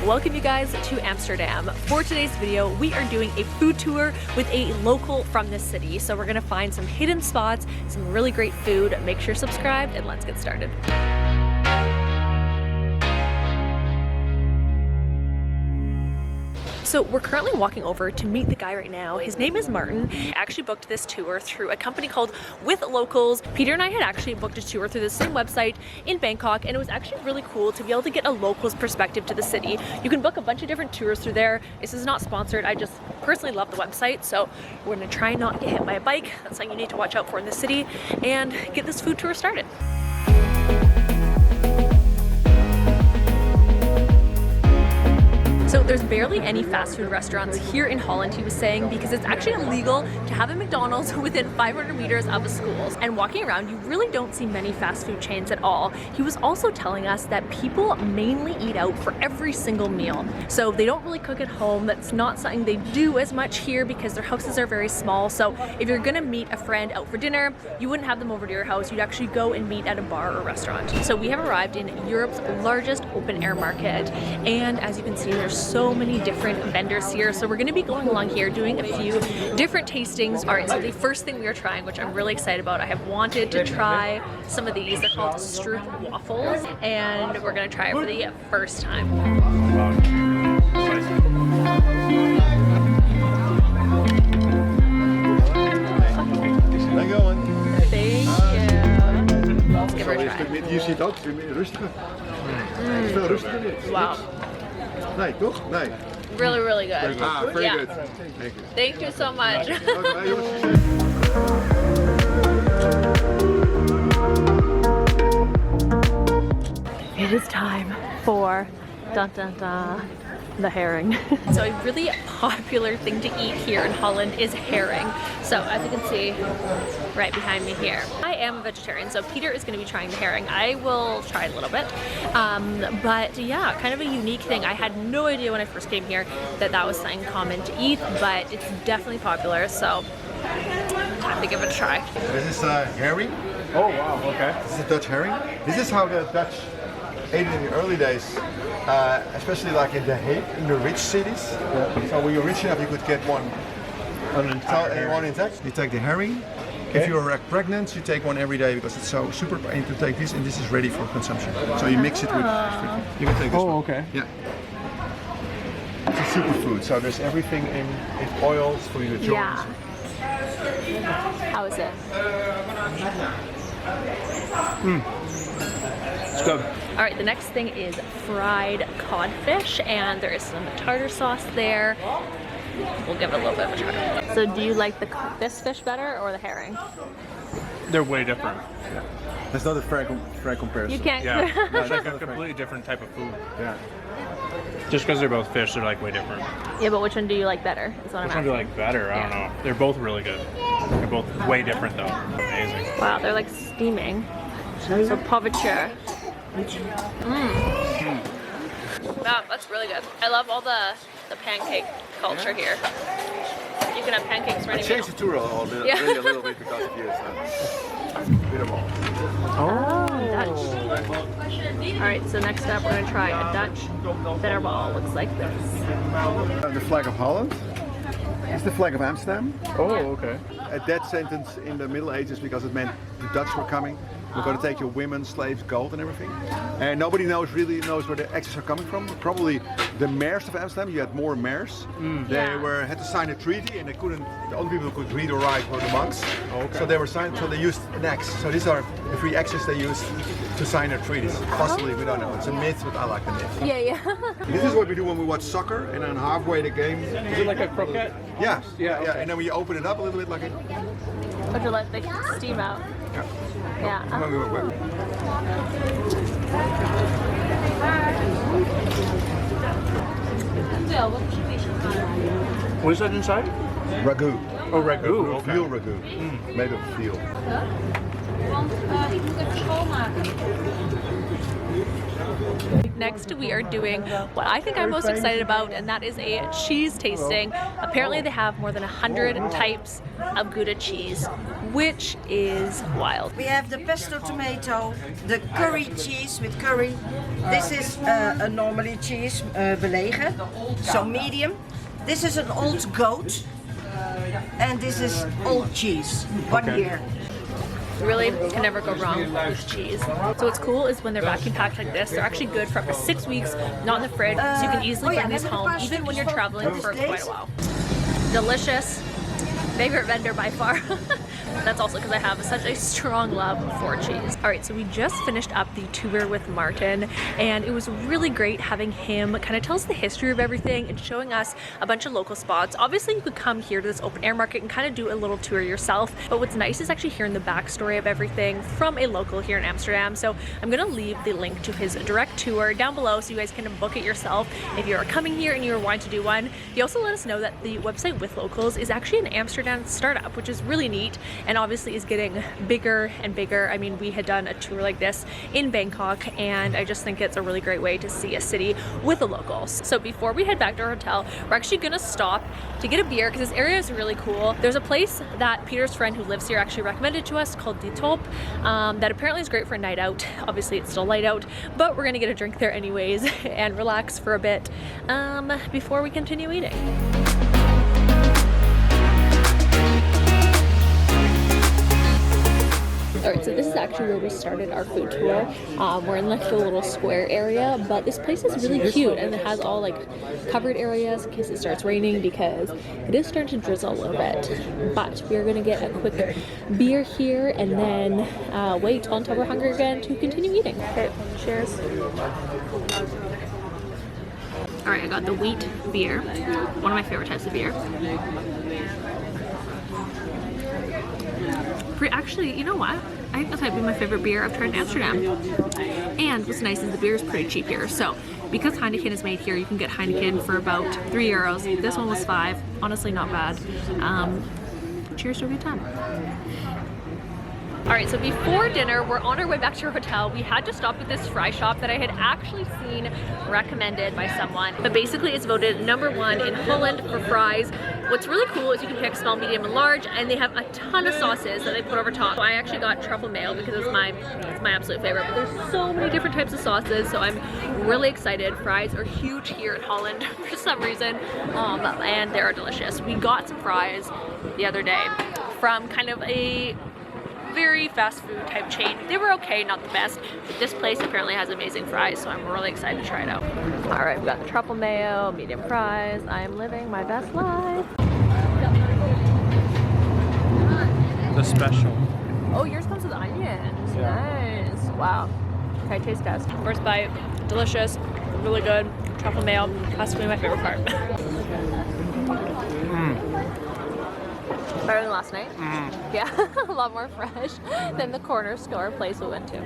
welcome you guys to Amsterdam. For today's video, we are doing a food tour with a local from this city. So we're gonna find some hidden spots, some really great food. Make sure you're subscribed and let's get started. So we're currently walking over to meet the guy right now. His name is Martin. I actually booked this tour through a company called With Locals. Peter and I had actually booked a tour through the same website in Bangkok, and it was actually really cool to be able to get a local's perspective to the city. You can book a bunch of different tours through there. This is not sponsored. I just personally love the website, so we're gonna try and not get hit by a bike. That's something you need to watch out for in the city, and get this food tour started. So there's barely any fast food restaurants here in Holland, he was saying, because it's actually illegal to have a McDonald's within 500 meters of the schools. And walking around, you really don't see many fast food chains at all. He was also telling us that people mainly eat out for every single meal. So they don't really cook at home. That's not something they do as much here because their houses are very small. So if you're gonna meet a friend out for dinner, you wouldn't have them over to your house. You'd actually go and meet at a bar or restaurant. So we have arrived in Europe's largest open air market. And as you can see, there's so many different vendors here, so we're going to be going along here doing a few different tastings. All right, so the first thing we are trying, which I'm really excited about, I have wanted to try some of these. They're called Stroopwafels, and we're going to try it for the first time. Let's give it a try. Je ziet ook rustiger. Het is veel rustiger dit. Wow. Nee, toch? Nee. Really, really good. Ah, very yeah. good. Thank you. Thank you so much. It is time for dun dun dun, the herring. So a really popular thing to eat here in Holland is herring. So as you can see right behind me here, I am a vegetarian, so Peter is going to be trying the herring. I will try a little bit, but yeah, kind of a unique thing. I had no idea when I first came here that that was something common to eat, but it's definitely popular, so time to give it a try. This is herring. Oh wow, okay. This is Dutch herring. This is how the Dutch ate it in the early days, especially like in The Hague, in the rich cities. Yeah. So when you're rich enough, you could get one intact. You take the herring. Okay. If you're pregnant, you take one every day because it's so super. And you take this, and this is ready for consumption. So you mix it with. You can take this one. Okay. Yeah. It's a superfood. So there's everything in oils for you to join. Yeah. How is it? It's good. All right, the next thing is fried codfish, and there is some tartar sauce there. We'll give it a little bit of a try. So do you like this fish better or the herring? They're way different. Yeah. That's not a fair comparison. You can't. Yeah, it's like a completely different type of food. Yeah. Just because they're both fish, they're like way different. Yeah, but which one do you like better? Is what Which I'm one do asking. you like better? I don't know. They're both really good. They're both way different though. Amazing. Wow, they're like steaming. So paviture. Wow, that's really good. I love all the pancake culture here. You can have pancakes ready. I changed the tour really a little bit because of you. Bitterballen. Oh, Dutch. All right, so next up we're gonna try a Dutch bitterbal. Looks like this. The flag of Holland. It's the flag of Amsterdam. Oh, okay. A death sentence in the Middle Ages because it meant the Dutch were coming. We're going to take your women, slaves, gold and everything. And nobody really knows where the axes are coming from. Probably the mayors of Amsterdam. You had more mayors. They had to sign a treaty, and they couldn't. The only people who could read or write were the monks. Okay. So they were signed. So they used an axe. So these are the 3 axes they used to sign their treaties. Possibly, we don't know. It's a myth, but I like the myth. Yeah, yeah. This is what we do when we watch soccer, and then halfway the game. Is it like a croquette? Yeah, Yeah, okay. And then we open it up a little bit like it. Or to let the steam out. Yeah. Yeah. What is that inside? Ragu. Oh, ragu. Okay. Veal ragu. Made of veal. Next, we are doing what I think I'm most excited about, and that is a cheese tasting. Apparently, they have more than 100 types of Gouda cheese. which is wild. We have the pesto tomato, the curry cheese with curry. This is a normally cheese, belegen, so medium. This is an old goat, and this is old cheese, 1 year. Really can never go wrong with cheese. So what's cool is when they're vacuum packed like this, they're actually good for up to 6 weeks, not in the fridge, so you can easily bring these home even when you're traveling for quite a while. Delicious. Favorite vendor by far. That's also because I have such a strong love for cheese. All right, so we just finished up the tour with Martin, and it was really great having him kind of tell us the history of everything and showing us a bunch of local spots. Obviously, you could come here to this open air market and kind of do a little tour yourself, but what's nice is actually hearing the backstory of everything from a local here in Amsterdam. So I'm gonna leave the link to his direct tour down below so you guys can book it yourself if you are coming here and you are wanting to do one. He also let us know that the website With Locals is actually an Amsterdam startup, which is really neat, and obviously is getting bigger and bigger. I mean, we had done a tour like this in Bangkok, and I just think it's a really great way to see a city with the locals. So before we head back to our hotel, we're actually gonna stop to get a beer because this area is really cool. There's a place that Peter's friend who lives here actually recommended to us called The Top, that apparently is great for a night out. Obviously it's still light out, but we're gonna get a drink there anyways and relax for a bit before we continue eating. Alright, so this is actually where we started our food tour. We're in like the little square area, but this place is really cute and it has all like covered areas in case it starts raining because it is starting to drizzle a little bit. But we're gonna get a quick beer here and then wait until we're hungry again to continue eating. Okay, cheers. Alright, I got the wheat beer, one of my favorite types of beer. Actually, you know what? I think this might be my favorite beer I've tried in Amsterdam. And what's nice is the beer is pretty cheap here. So because Heineken is made here, you can get Heineken for about €3. This one was 5. Honestly, not bad. Cheers to a good time. Alright, so before dinner, we're on our way back to our hotel. We had to stop at this fry shop that I had actually seen recommended by someone. But basically it's voted #1 in Holland for fries. What's really cool is you can pick small, medium, and large, and they have a ton of sauces that they put over top. So I actually got truffle mayo because it's my absolute favorite. But there's so many different types of sauces, so I'm really excited. Fries are huge here in Holland for some reason, and they are delicious. We got some fries the other day from kind of a very fast food type chain. They were okay, not the best, but this place apparently has amazing fries, so I'm really excited to try it out. All right, we've got the truffle mayo, medium fries. I'm living my best life. The special. Oh, yours comes with onions. Yeah. Nice. Wow. Okay, taste test. First bite, delicious, really good. Truffle mayo has to be my favorite part. Better than last night? Yeah, a lot more fresh than the corner store place we went to.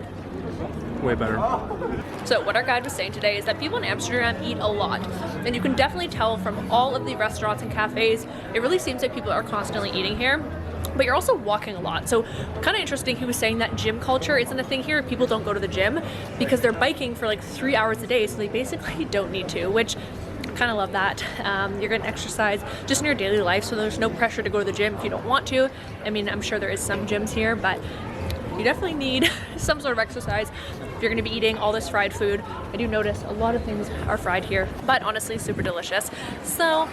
Way better. So what our guide was saying today is that people in Amsterdam eat a lot, and you can definitely tell from all of the restaurants and cafes, it really seems like people are constantly eating here. But you're also walking a lot. So kind of interesting, he was saying that gym culture isn't a thing here. People don't go to the gym because they're biking for like 3 hours a day, so they basically don't need to, which kind of love that. You're going to exercise just in your daily life, so there's no pressure to go to the gym if you don't want to. I mean, I'm sure there is some gyms here, but you definitely need some sort of exercise if you're going to be eating all this fried food. I do notice a lot of things are fried here, but honestly super delicious. So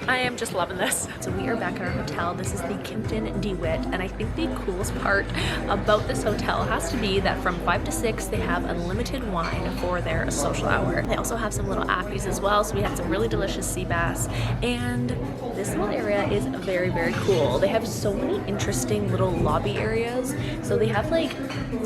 I am just loving this. So we are back at our hotel. This is the Kimpton de Wit, and I think the coolest part about this hotel has to be that from 5 to 6 they have unlimited wine for their social hour. They also have some little appies as well, so we had some really delicious sea bass, and this little area is very, very cool. They have so many interesting little lobby areas. So they have like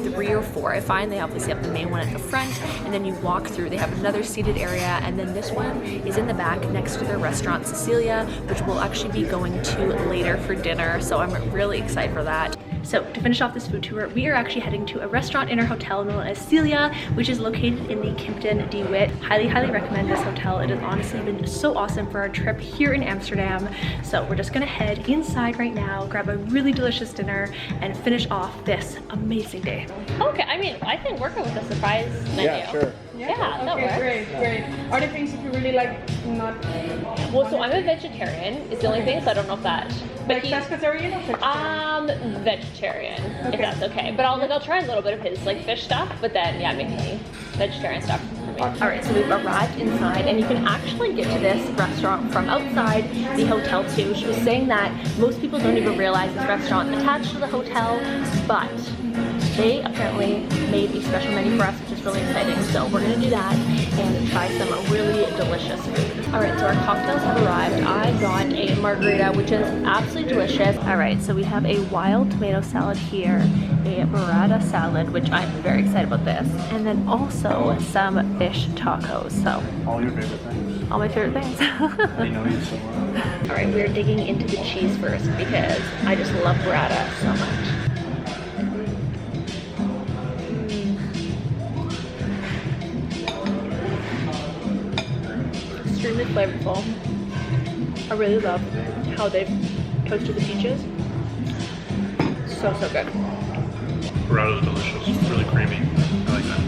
3 or 4. I find they obviously have the main one at the front, and then you walk through. They have another seated area, and then this one is in the back next to their restaurant Cecilia, which we'll actually be going to later for dinner. So I'm really excited for that. So to finish off this food tour, we are actually heading to a restaurant in our hotel known as Celia, which is located in the Kimpton de Wit. Highly, highly recommend this hotel. It has honestly been so awesome for our trip here in Amsterdam. So we're just gonna head inside right now, grab a really delicious dinner, and finish off this amazing day. Okay, I mean, I think we're good with the surprise menu. Yeah, sure. Yeah, that Okay, works. great. Are there things that you really like not? Well, so I'm a vegetarian. Is the only thing, so I don't know if that. But Like pescatarian or vegetarian? Vegetarian, if Okay. that's okay. But I'll try a little bit of his like fish stuff, but then yeah, mainly vegetarian stuff for me. All right, so we've arrived inside, and you can actually get to this restaurant from outside the hotel too. She was saying that most people don't even realize this restaurant attached to the hotel, but they apparently made a special menu for us, which is really exciting. So we're gonna do that and try some really delicious food. All right, so our cocktails have arrived. I got a margarita, which is absolutely delicious. All right, so we have a wild tomato salad here, a burrata salad, which I'm very excited about this, and then also some fish tacos. So All your favorite things. all my favorite things. I know you so well. All right, we're digging into the cheese first because I just love burrata so much. Extremely flavorful. I really love how they've toasted the peaches. So good. Burrata is delicious. It's really creamy. I like that.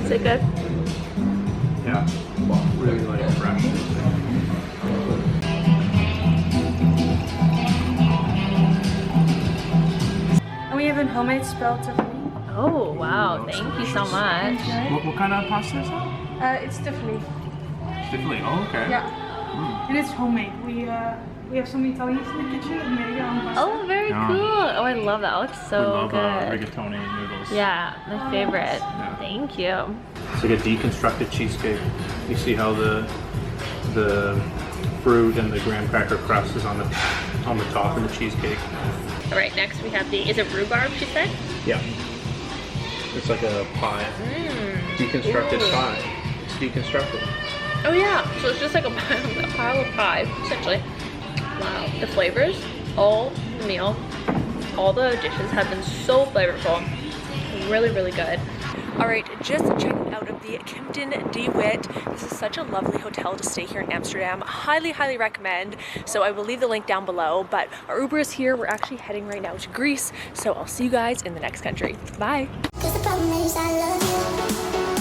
Is it good? Yeah. Really like fresh. And we have a homemade spelt Tiffany. Oh wow, thank you so much. What kind of pasta is that? It's Tiffany. Tiffany. Oh, okay. Yeah. And it's homemade. We have some Italians in the kitchen that made their own pasta. Oh, very Yeah. cool. Oh, I love that. It looks so we love good. rigatoni noodles. Yeah, my favorite. Yeah. Thank you. It's like a deconstructed cheesecake. You see how the fruit and the graham cracker crust is on the top of the cheesecake. All right, next we have the, is it rhubarb, she said? Yeah. It's like a pie. Deconstructed Ooh. pie. It's deconstructed. Oh yeah, so it's just like a pile of pie, essentially. Wow, the flavors, all the meal, all the dishes have been so flavorful. Really, really good. All right, just checking out of the Kimpton de Wit. This is such a lovely hotel to stay here in Amsterdam. Highly, highly recommend. So I will leave the link down below, but our Uber is here. We're actually heading right now to Greece. So I'll see you guys in the next country. Bye. 'Cause the problem is I love you.